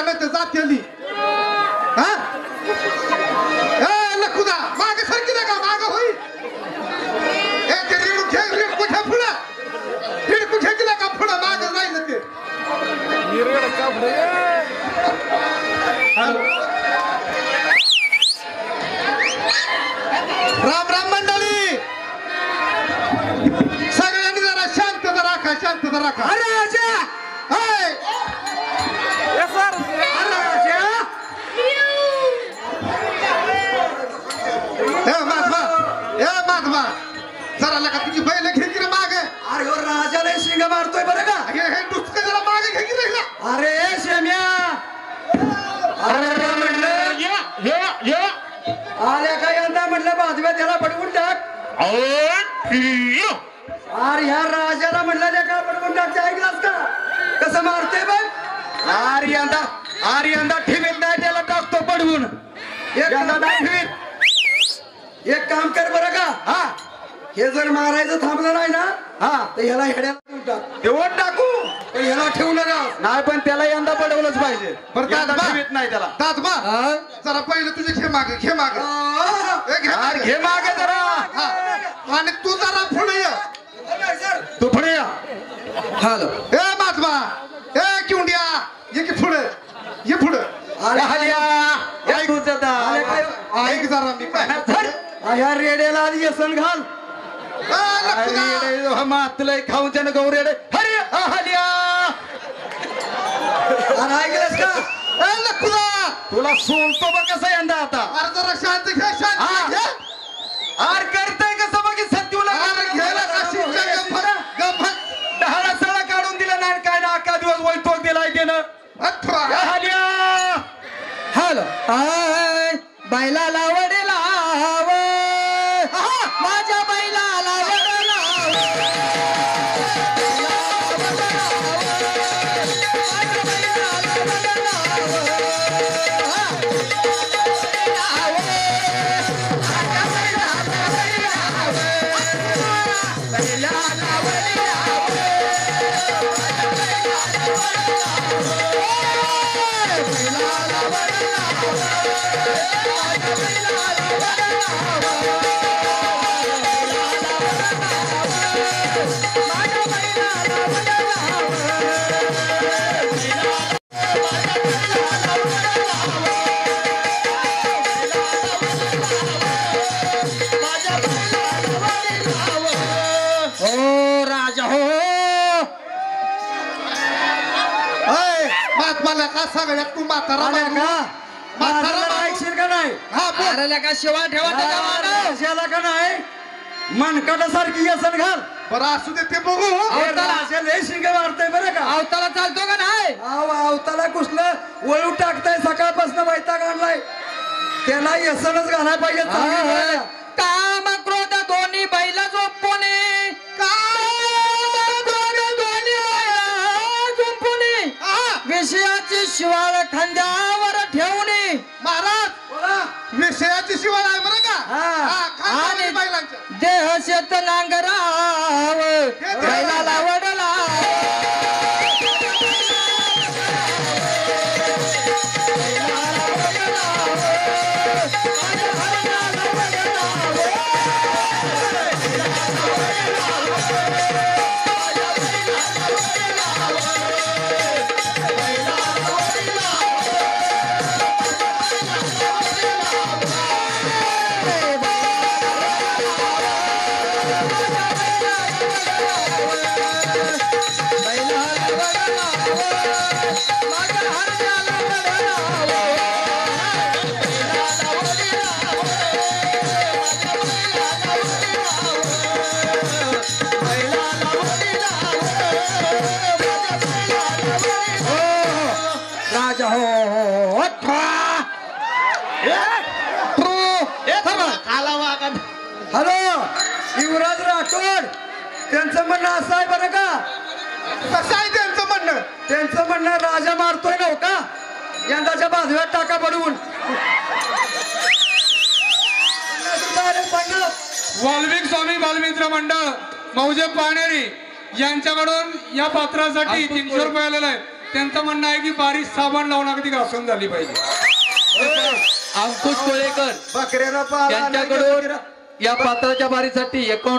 का नाही तर जातेली हा ए लखुदा मागे सरकी ना का मागे होई ए ते रीड कुठे फुला रीड कुठे गेला का फुला मागे जाईल ते रीड का फुले राम राम मंडळी सगळ्यांनी जरा शांतता राखा शांतता राखा अरे राजा जरा लगा तुझी बैल घे की मागे अरे हो राजाला शिंग मारतोय बरं का हे नुसतं जरा मागे घे की अरे शेम्या अरे म्हणलं आल्या काय यंदा म्हटलं बाजव्या त्याला पडवून टाक अरे ह्या राजाला म्हणलं त्या पडवून टाक ऐकलास का कसं मारतोय बघ आर्यंदा ठेवीत नाही त्याला टाकतो पडवून एक काम कर बरं का हा हे जर मारायचं थांबलं नाही ना हा तर ह्याला हेड्याला देऊन टाकू पण ह्याला ठेवू नका नाही पण त्याला यंदा पडवलंच पाहिजे ठेवीत नाही त्याला ताजबा जरा पहिलं तुझे घे मागे घे मागे जरा आणि तू जरा पुढे ये तू पुढे या हॅलो ए माजबा ए किंडिया ये की पुढे ये पुढे अरे हलिया ऐक जरा मी काय ह्या रेड्याला आधी व्यसन घाल मातलंय खाऊन त्यानं गौरेडे हरी हलिया ऐकलंस का तुला सोडतो बघ कसं यंदा आता अरे जरा शांत घ्या शांत आर करताय कसं बघ सत्यूला डहाळा सळा काढून दिला नाही काय ना अख्खा दिवस वैतोक दिलाय त्यानं हॅलो बैलाला वडेला माझ्या बैलाला वडेला सगळ्यात तू म्हातारा ऐकशील का नाही का शिवा ठेवा का नाही मनकाटासारखी व्यसन घाल बरं असू दे ते बघू शिंग मारतय बरं का अवताला चालतो का नाही अवताला कुठलं वळू टाकताय सकाळपासून वैताग आणलाय त्याला व्यसनच घालाय पाहिजे काम क्रोध दोन्ही बैला झोपणे विषयाची शिवाळ खांद्यावर ठेवणे महाराज विषयाची शिवाळ आहे बरं का आणि देह शेत नांगराव बैलाला वडला हॅलो युवराज राठोड त्यांचं म्हणणं असं आहे बरं का कसं आहे त्यांचं म्हणणं राजा मारतोय नव्ह का यंदाच्या बाजव्यात टाका पडवून वाल्मिक स्वामी बालमित्र मंडळ मौजे पाणेरी यांच्याकडून या पात्रासाठी 300 रुपये आलेला आहे त्यांचं म्हणणं आहे की बारीक साबण लावून अगदी घासून झाली पाहिजे. अंकुश कोळेकर बकऱ्याला पाला यांच्याकडून या पात्राच्या बारीसाठी 51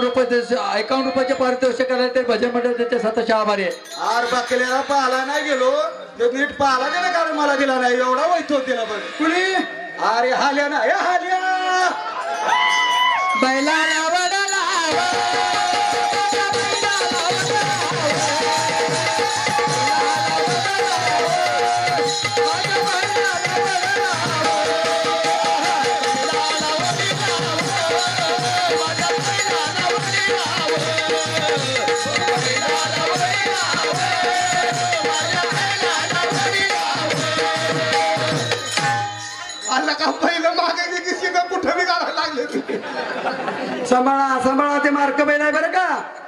रुपयाचे पारितोषिक आले ते भजन मंडळ त्यांचे सतत आभारी आहे. आर बकऱ्याला पाला नाही गेलो ते नीट पाला त्याने कारण मला दिला नाही एवढा वैतो तिला बघ कुणी अरे हाल्या ना या हाल्या बैलाला वडाला आला का पहिलं मागे किसी का कुठं बी घालायला लागले सांभाळा सांभाळा ते मार्क बैल आहे बरं का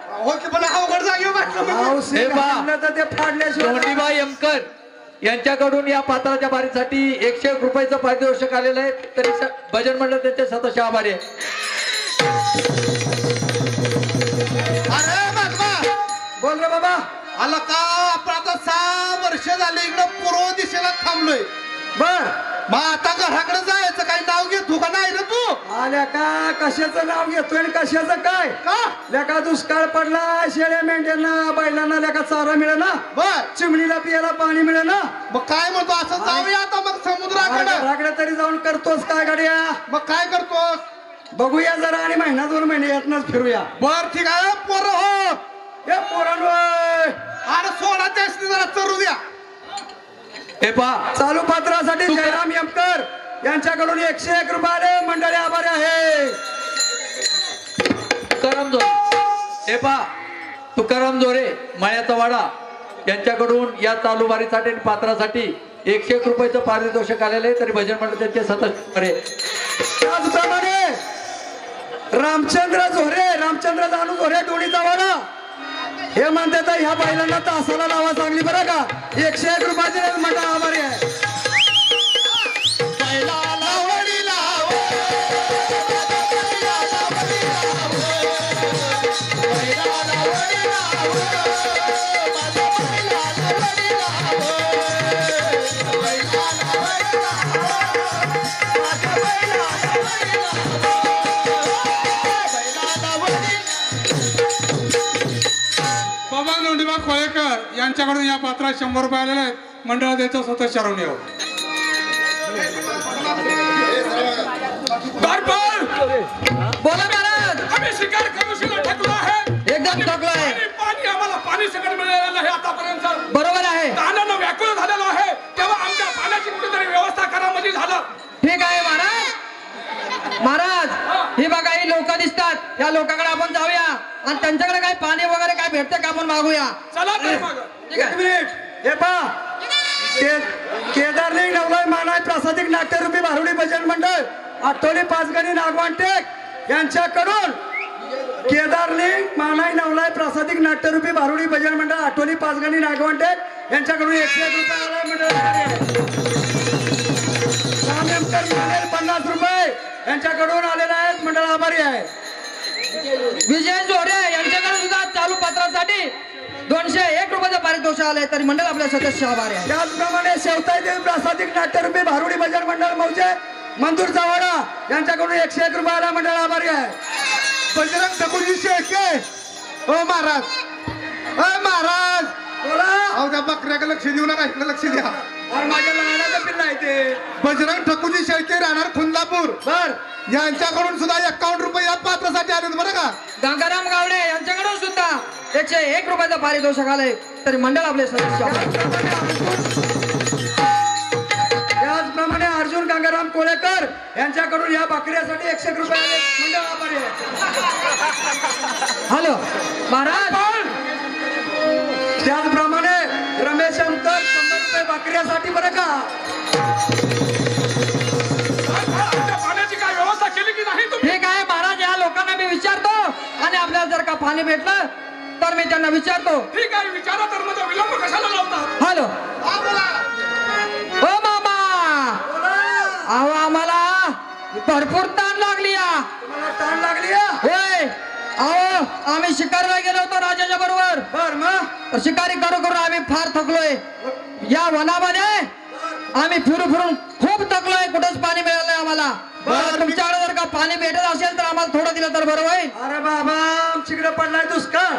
हो की पण अवघड जागी ते फाडल्याशिवाय धोंडीबाई एमकर यांच्याकडून या पात्राच्या बारीसाठी 101 रुपयाचं पारितोषिक आलेलं आहे तरी भजन मंडळ त्यांचे सतत आभारी आहे. अरे बाबा बोल रे बाबा आला का आपण आता 6 वर्ष झाले इकडं पूर्व दिशेला थांबलोय बर मग आता घराकडे जायचं काही नाव घेतो का नाही रे तू आल्या का कशाचं नाव घेतोय आणि कशाचं काय का लेका दुष्काळ पडला शेळ्या मेंढ्यांना बैलांना लेका चारा मिळे ना बर चिमणीला पियाला पाणी मिळे ना मग काय म्हणतो असं जाऊया आता मग समुद्राकडे तरी जाऊन करतोस काय गाड्या मग काय करतोस बघूया जरा आणि महिना 2 महिने यातनच फिरूया बर ठीक आहे पोर हो हे पोरांवर अरे सोडा त्यासनी जरा चरू द्या हे पहा चालू पात्रासाठी जयराम यमकर यांच्याकडून 101 रुपये मंडळी आभारी आहे. तुकाराम जोरे हे पहा तुकाराम जोरे माळ्याचा वाडा यांच्याकडून या चालू बारीसाठी आणि पात्रासाठी 101 रुपयाचं पारितोषिक आलेलं आहे तरी भजन मंडळ त्यांचे सतत आहे. त्याचप्रमाणे रामचंद्र झोरे रामचंद्र जानू झोरे डोळीचा वाडा हे म्हणते तर ह्या बैलांना तासाला लावा चांगली बरं का 101 रुपयाचे मंडळ आभारी आहे. बाबा धोंडीबा कोळेकर यांच्याकडून या पात्रात 100 रुपये आलेले आहेत मंडळात याचं सतत चालवून यावं. बोला महाराज आम्ही शिकार कमिशनला ठकलो आहे एकदम थकलो आहे पाणी आम्हाला पाणी सकट मिळालेलं आहे आतापर्यंत बरोबर आहे तानानं व्याकुळ झालेलो आहे तेव्हा आमच्या पाण्याची कुठेतरी व्यवस्था करा म्हणजे झालं. ठीक आहे महाराज महाराज ही बघा ही लोक दिसतात या लोकांकडे आपण जाऊया आणि त्यांच्याकडे काय पाणी वगैरे काय भेटते का आपण मागूया. चला तर मग. एक मिनिट हे पहा केदारलिंग नवलाय मानाय प्रासादिक नाट्यरूपी भारुडी भजन मंडळ आठवली पाचगणी नागवान टेक यांच्याकडून केदारलिंग मानाय नवलाय प्रासादिक नाट्यरूपी भारुडी भजन मंडळ आठवली पाचगणी नागवान टेक यांच्याकडून 101 रुपये मंडळ 50 रुपये यांच्याकडून आलेले आहेत मंडळ आभारी आहे. विजय जोरे यांच्याकडे सुद्धा चालू पत्रासाठी 201 रुपयाचं पारितोषिक आलंय तरी मंडळ आपल्या सदस्य आभारी आहे. त्याचप्रमाणे शेवताई देवी प्रासादिक नाट्यरूपी भारुडी भजन मंडळ मौजे मंजूर जावाडा यांच्याकडून 101 रुपयाला मंडळ आभारी आहे. बजरंग ठाकूरजी शेळके हो महाराज महाराज बोला अहो त्या बकऱ्याकडे लक्ष देऊ नका इकडे लक्ष द्या और माझ्या लहानाचं पिल्ला आहे ते बजरंग ठाकूरजी शेळके राहणार खुंदापूर बर यांच्याकडून सुद्धा 51 रुपये या पात्रासाठी आले बरं का. गंगाराम गावडे यांच्याकडून सुद्धा 101 रुपयाचं पारितोषिक आलंय तरी मंडळ आपले सदस्य आभारी आहे. त्याचप्रमाणे अर्जुन गंगाराम कोळेकर यांच्याकडून या बकऱ्यासाठी 101 रुपये आले मंडळ आभारी आहे. हॅलो महाराज त्याचप्रमाणे रमेश अंतर 100 रुपये बकऱ्यासाठी बरं का. पाण्याची काय व्यवस्था केली की नाही तुम्ही. ठीक आहे महाराज या लोकांना मी विचारतो आणि आपल्याला जर का पाणी भेटलं तर मी त्यांना विचारतो. ठीक आहे विचारा तर मध्ये विलंब कशाला लावतात. हॅलो ओ मामा अहो आम्हाला भरपूर ताण लागली ताण लागली होय. अहो आम्ही शिकारीला गेलो होतो राजाच्या बरोबर बर मग तर शिकारी करू करून आम्ही फार थकलोय या वनामध्ये आम्ही फिरून खूप थकलोय, कुठंच पाणी मिळालं नाही आम्हाला. तुमच्याकडे जर का पाणी भेटत असेल तर आम्हाला थोडं दिलं तर बरं होईल. अरे बाबा आमच्याकडे पडलाय दुष्काळ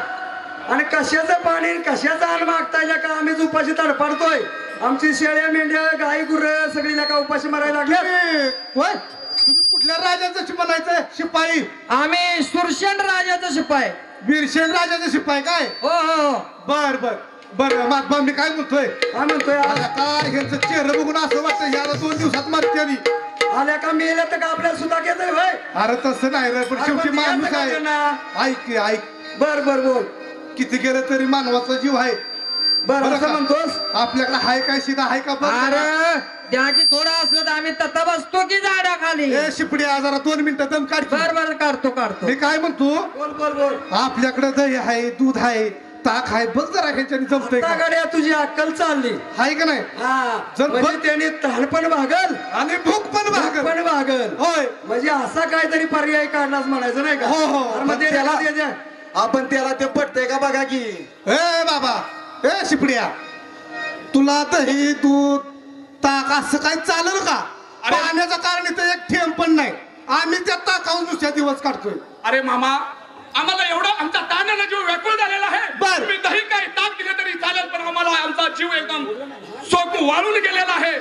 आणि कशाचं पाणी कशाचं अन्न मागताय का आम्हीच उपाशी तडफडतोय. आमची शेळ्या मेंढ्या गाई गुरं सगळी का उपाशी मारायला लागल्या. तुम्ही कुठल्या राजाचं म्हणायचं शिपाई? आम्ही सुरसेन राजाचं शिपाई. वीरसेन राजाचं शिपाई काय? हो हो. बर बर बर महात्मा मी काय म्हणतोय काय ह्यांचं चेहरा बघून असं वाटतं याला 2 दिवसात मारते आली. आल्या का मेल्या तर का आपल्याला सुद्धा घेतोय भाई. अरे तसं नाही रे पण शेवटी माणूस आहे. ऐक ऐक बर बर बोल. किती गेलं तरी मानवाचा जीव आहे. बरं असं म्हणतोस. आपल्याकडे हाय काय सीधा हाय का? अरे त्याची थोडं असलं तर आम्ही तथा बसतो की झाडाखाली. ए शिपडी जरा 2 मिनिटं दम काढ. बर काढतो. मी काय म्हणतो बोल बोल बोल. आपल्याकडे दही आहे, दूध आहे, ताक आहे, बघ जरा ह्याच्याने जमतंय का? गाड्या तुझी अक्कल चालली हाय का नाही? हा जर म्हणजे त्याने तहान पण भागल आणि भूक पण भागल. पण भागल. होय म्हणजे असा काहीतरी पर्याय काढलाच म्हणायचं नाही का? हो, हो. अरे मग त्याला आपण त्याला ते पटतंय का बघा की. ए बाबा ए शिपड्या तुला दही दूध ताक असं काही चालेल का? पाण्याचं कारण इथं एक थेंब पण नाही. आम्ही त्या ताकावून दुसऱ्या दिवस काढतोय. अरे मामा आम्हाला एवढं आमचा ताण्याला जीव व्याकुळ झालेला आहे. बर. तुम्ही दही काय ताक दिले तरी चालेल पण आम्हाला आमचा जीव एकदम सोक वाळून गेलेला आहे.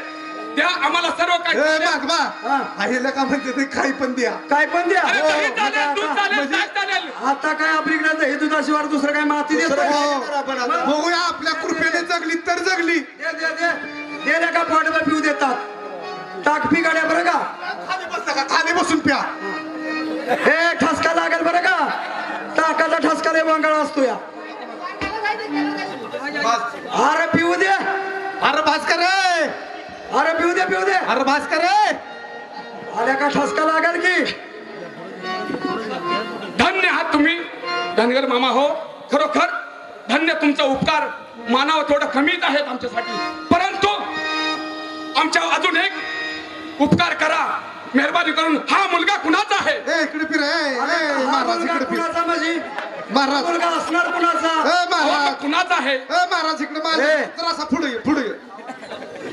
द्या आम्हाला सर्व ए काय. बाबा आहे का म्हणते ते काही पण द्या. काय पण द्या. अरे दही चालेल, दूध चालेल, म्हणजे ताक चालेल. आता काय आपल्याकडे दही दुधाशिवाय दुसरं काय माती देत हो. बघूया आपल्या कृपेने जगली तर जगली. दे का पोटभर पिऊ देतात. टाक पी गाड्या बरं का. खाली बसा का? खाली बसून प्या. हे ठसका लागेल बरं का. टाकाचा ठसका लय वांगळा असतो या. अरे पिऊ दे. अरे भास्कर रे. अरे पिऊ दे पिऊ दे. अरे भास्कर रे. आल्या का ठसका लागेल की. धन्य आहात तुम्ही धनगर मामा हो. खरोखर धन्य तुमचा उपकार मानावं थोडं कमीच आहेत आमच्यासाठी. परंतु आमच्या अजून एक उपकार करा मेहरबानी करून. हा मुलगा कुणाचा आहे? ए इकडे फिर. ए महाराज इकडे फिर. कुणाचा म्हणजे महाराज मुलगा असणार कुणाचा. ए महाराज हो, कुणाचा आहे? ए महाराज इकडे जरा असा पुढे ये, पुढे ये.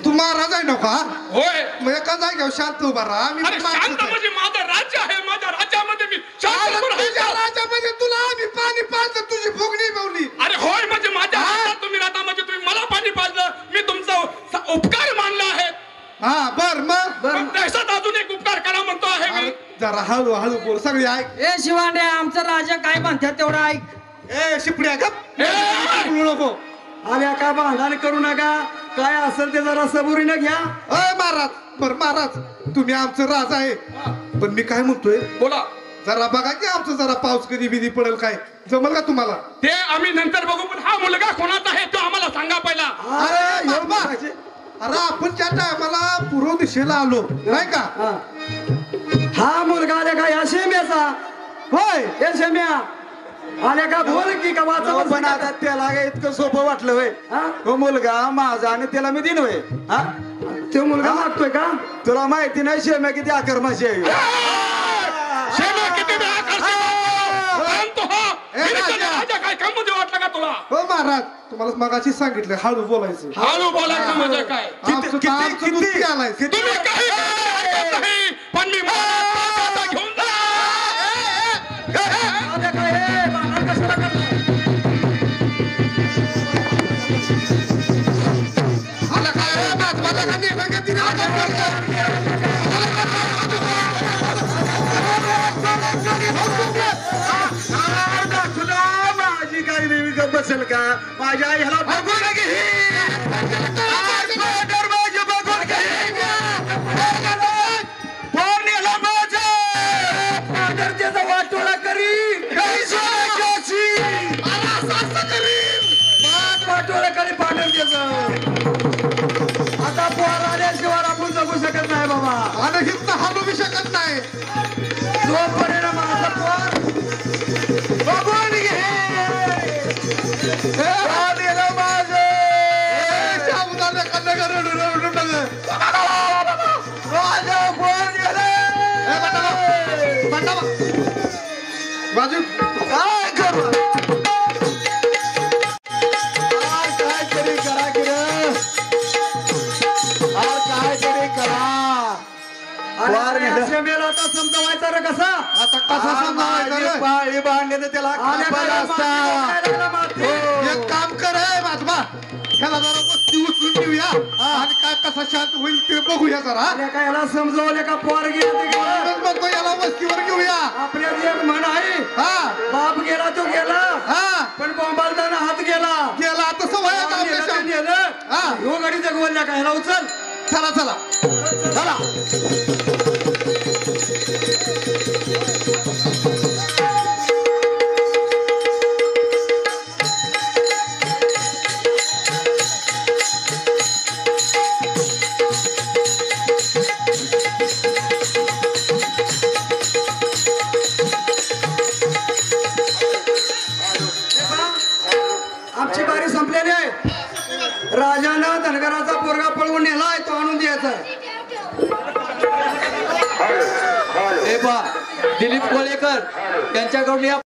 तू महाराज आहे नका? होय. मग एका जागेवर शांत उभा राहा. अरे शांत म्हणजे माझं राज्य आहे. माझ्या राज्यामध्ये मी शांत उभं तुझ्या राहतो. राज्यामध्ये तुला आम्ही पाणी पाजलं तुझी फुगणी मिळवली. अरे होय म्हणजे माझ्या राज्यात तुम्ही राहता म्हणजे तुम्ही मला पाणी पाजलं. मी तुमचा उपकार मानला आहे. हा बर मग पण त्याच्यात अजून एक उपकार करा म्हणतो आहे मी. जरा हळू हळू बोल. सगळी ऐक. ए शिवांडे आमचं राजा काय म्हणतात तेवढं ऐक. ए शिपड्या गप बोलू नको. आल्या का भांडण करू नका. काय असेल ते जरा सबुरीनं घ्या. अय महाराज बर महाराज तुम्ही आमचं राज आहे. पण मी काय म्हणतोय बोला. जरा बघा की आमचं जरा पाऊस कधी बिधी पडेल काय जमल का तुम्हाला? ते आम्ही नंतर बघू पण हा मुलगा कोणाचा आहे तो आम्हाला सांगा पहिला. अरे एवढं बाबा, पाहिजे. अरे आपण ज्या टायमाला पूर्व दिशेला आलो नाही का? हा. हा मुलगा आल्या का या शेम्याचा. होय हे शेम्या आल्या का बोल की का वाचा. पण आता त्याला काय इतकं सोपं वाटलं होय. हा? तो मुलगा माझा आणि त्याला मी दिन होय. हा तो मुलगा मागतोय का. तुला माहिती नाही शेम्या किती आकर्माशी आहे. शेम्या किती वेळा करशील? परंतु हा ए, गिरीजाचा राजा. राजा काय कममध्ये वाटला का तुला? हो महाराज तुम्हाला मगाशी सांगितलं हळू बोलायचं. हळू बोलायचं म्हणजे काय? आमचं तर आमचं दूध प्यायलाय. तुम्ही काही ऐकत नाही पण मी आता घेऊन जा. आल्या का हे भांडण कशाला करताय? आला काय महात्माला का निर्णय घेतली माझी काही देवी गप बसेल का. माझ्या ह्याला बघून वाटोळा करी वाटोळा करी पाठवून त्याचं. आता पोर आल्याशिवाय आपण जगू शकत नाही बाबा. आणि हित हलू बी शकत नाही. जोपर्यंत माझा पोर बघून घे. शाबुदाना खाल्लं का रडू रडू रडू. माझा पोर गेले. बाजू काय करू. काहीतरी करा की रे. मेला आता समजवायचा रे कसा आता कसा समजावायचा रे? पाळी बांधले तर त्याला खापर असता एक काम कर हे महात्मा, ह्याला जरा वस्ती उचलून घेऊया आणि काय कसा शांत होईल ते बघूया जरा. काय याला समजवले का पोर गेला म्हणूनच म्हणतो याला वस्तीवर घेऊया. आपल्या एक म्हण आहे हा बाप गेला तो गेला हा पण बोंबालताना हात गेला गेला आता सवय आहे का आपल्या नेलं ते शांत? नेलं. हा. ह्यो गडी जगवल्या का ह्याला उचल चला चला चला. आमची बारी संपलेली आहे. राजानं धनगराचा पोरगा पळवून नेलाय तो आणून द्यायचा आहे. हे पहा दिलीप कोळेकर यांच्याकडून या